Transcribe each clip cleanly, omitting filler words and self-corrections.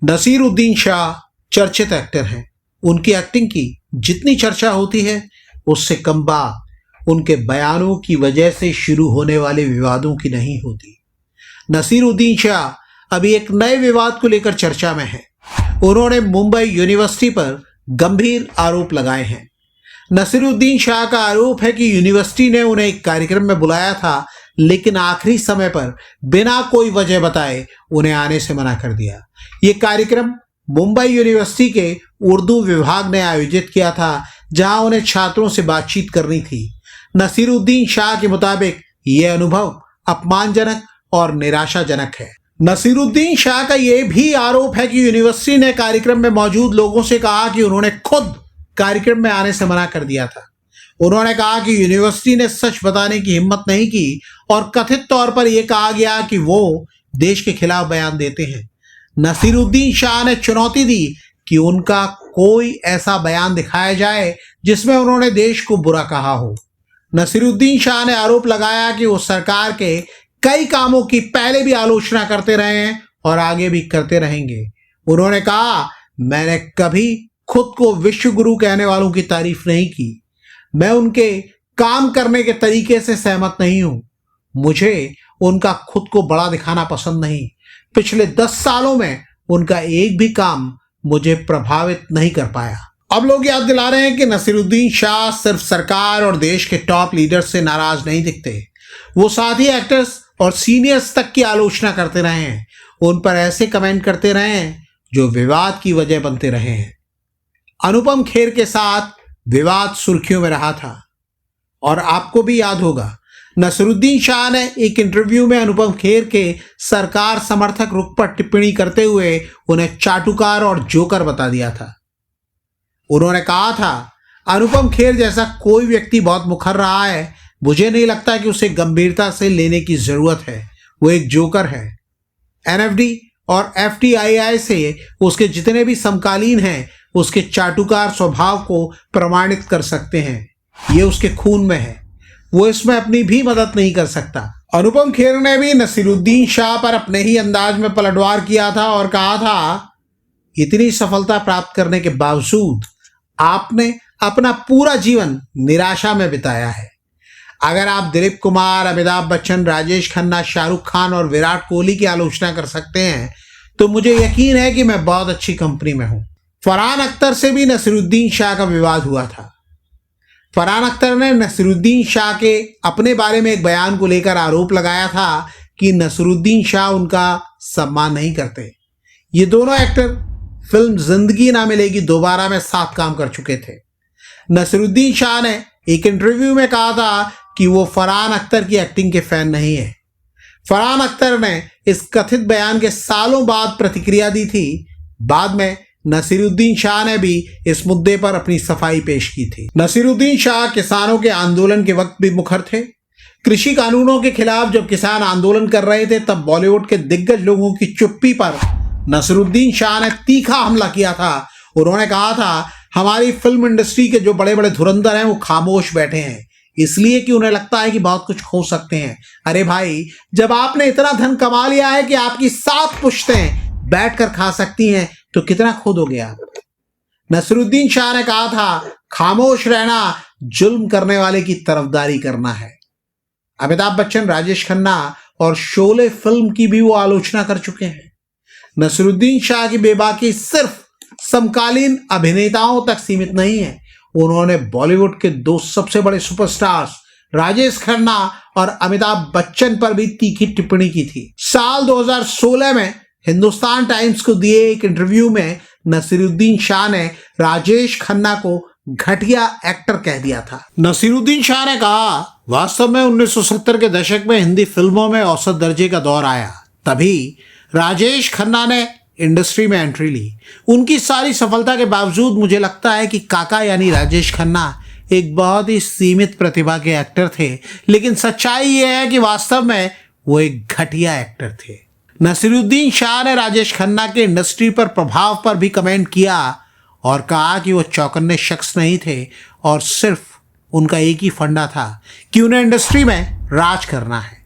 नसीरुद्दीन शाह चर्चित एक्टर हैं। उनकी एक्टिंग की जितनी चर्चा होती है उससे कम बात उनके बयानों की वजह से शुरू होने वाले विवादों की नहीं होती। नसीरुद्दीन शाह अभी एक नए विवाद को लेकर चर्चा में है। उन्होंने मुंबई यूनिवर्सिटी पर गंभीर आरोप लगाए हैं। नसीरुद्दीन शाह का आरोप है कि यूनिवर्सिटी ने उन्हें एक कार्यक्रम में बुलाया था, लेकिन आखिरी समय पर बिना कोई वजह बताए उन्हें आने से मना कर दिया। ये कार्यक्रम मुंबई यूनिवर्सिटी के उर्दू विभाग ने आयोजित किया था, जहां उन्हें छात्रों से बातचीत करनी थी। नसीरुद्दीन शाह के मुताबिक यह अनुभव अपमानजनक और निराशाजनक है। नसीरुद्दीन शाह का यह भी आरोप है कि यूनिवर्सिटी ने कार्यक्रम में मौजूद लोगों से कहा कि उन्होंने खुद कार्यक्रम में आने से मना कर दिया था। उन्होंने कहा कि यूनिवर्सिटी ने सच बताने की हिम्मत नहीं की और कथित तौर पर यह कहा गया कि वो देश के खिलाफ बयान देते हैं। नसीरुद्दीन शाह ने चुनौती दी कि उनका कोई ऐसा बयान दिखाया जाए जिसमें उन्होंने देश को बुरा कहा हो। नसीरुद्दीन शाह ने आरोप लगाया कि वो सरकार के कई कामों की पहले भी आलोचना करते रहे हैं और आगे भी करते रहेंगे। उन्होंने कहा, मैंने कभी खुद को विश्व गुरु कहने वालों की तारीफ नहीं की। मैं उनके काम करने के तरीके से सहमत नहीं हूं। मुझे उनका खुद को बड़ा दिखाना पसंद नहीं। पिछले 10 सालों में उनका एक भी काम मुझे प्रभावित नहीं कर पाया। अब लोग याद दिला रहे हैं कि नसीरुद्दीन शाह सिर्फ सरकार और देश के टॉप लीडर्स से नाराज नहीं दिखते, वो साथ ही एक्टर्स और सीनियर्स तक की आलोचना करते रहे हैं। उन पर ऐसे कमेंट करते रहे हैं जो विवाद की वजह बनते रहे हैं। अनुपम खेर के साथ विवाद सुर्खियों में रहा था और आपको भी याद होगा, नसीरुद्दीन शाह ने एक इंटरव्यू में अनुपम खेर के सरकार समर्थक रुख पर टिप्पणी करते हुए उन्हें चाटुकार और जोकर बता दिया था। उन्होंने कहा था, अनुपम खेर जैसा कोई व्यक्ति बहुत मुखर रहा है, मुझे नहीं लगता कि उसे गंभीरता से लेने की जरूरत है। वो एक जोकर है। एनएफडी और एफटीआईआई से उसके जितने भी समकालीन हैं उसके चाटुकार स्वभाव को प्रमाणित कर सकते हैं। ये उसके खून में है, वो इसमें अपनी भी मदद नहीं कर सकता। अनुपम खेर ने भी नसीरुद्दीन शाह पर अपने ही अंदाज में पलटवार किया था और कहा था, इतनी सफलता प्राप्त करने के बावजूद आपने अपना पूरा जीवन निराशा में बिताया है। अगर आप दिलीप कुमार, अमिताभ बच्चन, राजेश खन्ना, शाहरुख खान और विराट कोहली की आलोचना कर सकते हैं तो मुझे यकीन है कि मैं बहुत अच्छी कंपनी में हूं। फरहान अख्तर से भी नसीरुद्दीन शाह का विवाद हुआ था। फरहान अख्तर ने नसीरुद्दीन शाह के अपने बारे में एक बयान को लेकर आरोप लगाया था कि नसीरुद्दीन शाह उनका सम्मान नहीं करते। ये दोनों एक्टर फिल्म जिंदगी ना मिलेगी दोबारा में साथ काम कर चुके थे। नसीरुद्दीन शाह ने एक इंटरव्यू में कहा था कि वो फरहान अख्तर की एक्टिंग के फैन नहीं है। फरहान अख्तर ने इस कथित बयान के सालों बाद प्रतिक्रिया दी थी। बाद में नसीरुद्दीन शाह ने भी इस मुद्दे पर अपनी सफाई पेश की थी। नसीरुद्दीन शाह किसानों के आंदोलन के वक्त भी मुखर थे। कृषि कानूनों के खिलाफ जब किसान आंदोलन कर रहे थे तब बॉलीवुड के दिग्गज लोगों की चुप्पी पर नसीरुद्दीन शाह ने तीखा हमला किया था। उन्होंने कहा था, हमारी फिल्म इंडस्ट्री के जो बड़े बड़े धुरंधर हैं वो खामोश बैठे हैं इसलिए कि उन्हें लगता है कि बहुत कुछ खो सकते हैं। अरे भाई, जब आपने इतना धन कमा लिया है कि आपकी 7 पुश्तें बैठकर खा सकती हैं तो कितना खो दोगे आप। नसीरुद्दीन शाह ने कहा था, खामोश रहना जुल्म करने वाले की तरफदारी करना है। अमिताभ बच्चन, राजेश खन्ना और शोले फिल्म की भी वो आलोचना कर चुके हैं। नसीरुद्दीन शाह की बेबाकी सिर्फ समकालीन अभिनेताओं तक सीमित नहीं है। उन्होंने बॉलीवुड के 2 सबसे बड़े सुपरस्टार्स राजेश खन्ना और अमिताभ बच्चन पर भी तीखी टिप्पणी की थी। साल 2016 में हिंदुस्तान टाइम्स को दिए एक इंटरव्यू में नसीरुद्दीन शाह ने राजेश खन्ना को घटिया एक्टर कह दिया था। नसीरुद्दीन शाह ने कहा, वास्तव में 1970 के दशक में हिंदी फिल्मों में औसत दर्जे का दौर आया, तभी राजेश खन्ना ने इंडस्ट्री में एंट्री ली। उनकी सारी सफलता के बावजूद मुझे लगता है कि काका यानी राजेश खन्ना एक बहुत ही सीमित प्रतिभा के एक्टर थे, लेकिन सच्चाई यह है कि वास्तव में वो एक घटिया एक्टर थे। नसीरुद्दीन शाह ने राजेश खन्ना के इंडस्ट्री पर प्रभाव पर भी कमेंट किया और कहा कि वो चौकन्ने शख्स नहीं थे और सिर्फ उनका एक ही फंडा था कि उन्हें इंडस्ट्री में राज करना है।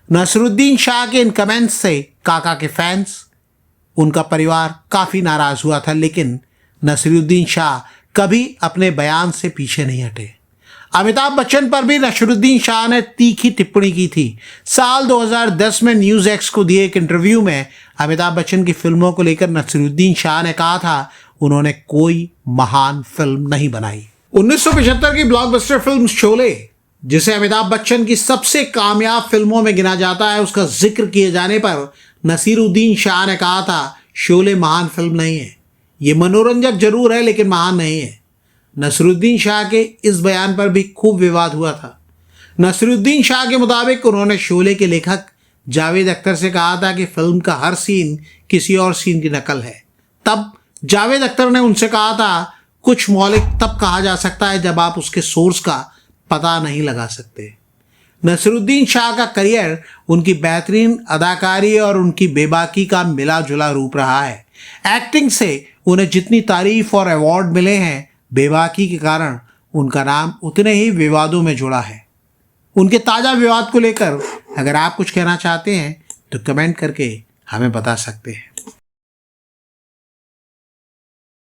नसीरुद्दीन शाह के इन कमेंट्स से काका के फैंस उनका परिवार काफ़ी नाराज़ हुआ था, लेकिन नसीरुद्दीन शाह कभी अपने बयान से पीछे नहीं हटे। अमिताभ बच्चन पर भी नसीरुद्दीन शाह ने तीखी टिप्पणी की थी। साल 2010 में न्यूज़ एक्स को दिए एक इंटरव्यू में अमिताभ बच्चन की फिल्मों को लेकर नसीरुद्दीन शाह ने कहा था उन्होंने कोई महान फिल्म नहीं बनाई। 1975 की ब्लॉकबस्टर फिल्म शोले, जिसे अमिताभ बच्चन की सबसे कामयाब फिल्मों में गिना जाता है, उसका जिक्र किए जाने पर नसीरुद्दीन शाह ने कहा था शोले महान फिल्म नहीं है, ये मनोरंजक जरूर है लेकिन महान नहीं है। नसीरुद्दीन शाह के इस बयान पर भी खूब विवाद हुआ था। नसीरुद्दीन शाह के मुताबिक उन्होंने शोले के लेखक जावेद अख्तर से कहा था कि फिल्म का हर सीन किसी और सीन की नकल है। तब जावेद अख्तर ने उनसे कहा था कुछ मौलिक तब कहा जा सकता है जब आप उसके सोर्स का पता नहीं लगा सकते। नसीरुद्दीन शाह का करियर उनकी बेहतरीन अदाकारी और उनकी बेबाकी का मिला जुला रूप रहा है। एक्टिंग से उन्हें जितनी तारीफ और अवार्ड मिले हैं, बेबाकी के कारण उनका नाम उतने ही विवादों में जुड़ा है। उनके ताज़ा विवाद को लेकर अगर आप कुछ कहना चाहते हैं तो कमेंट करके हमें बता सकते हैं।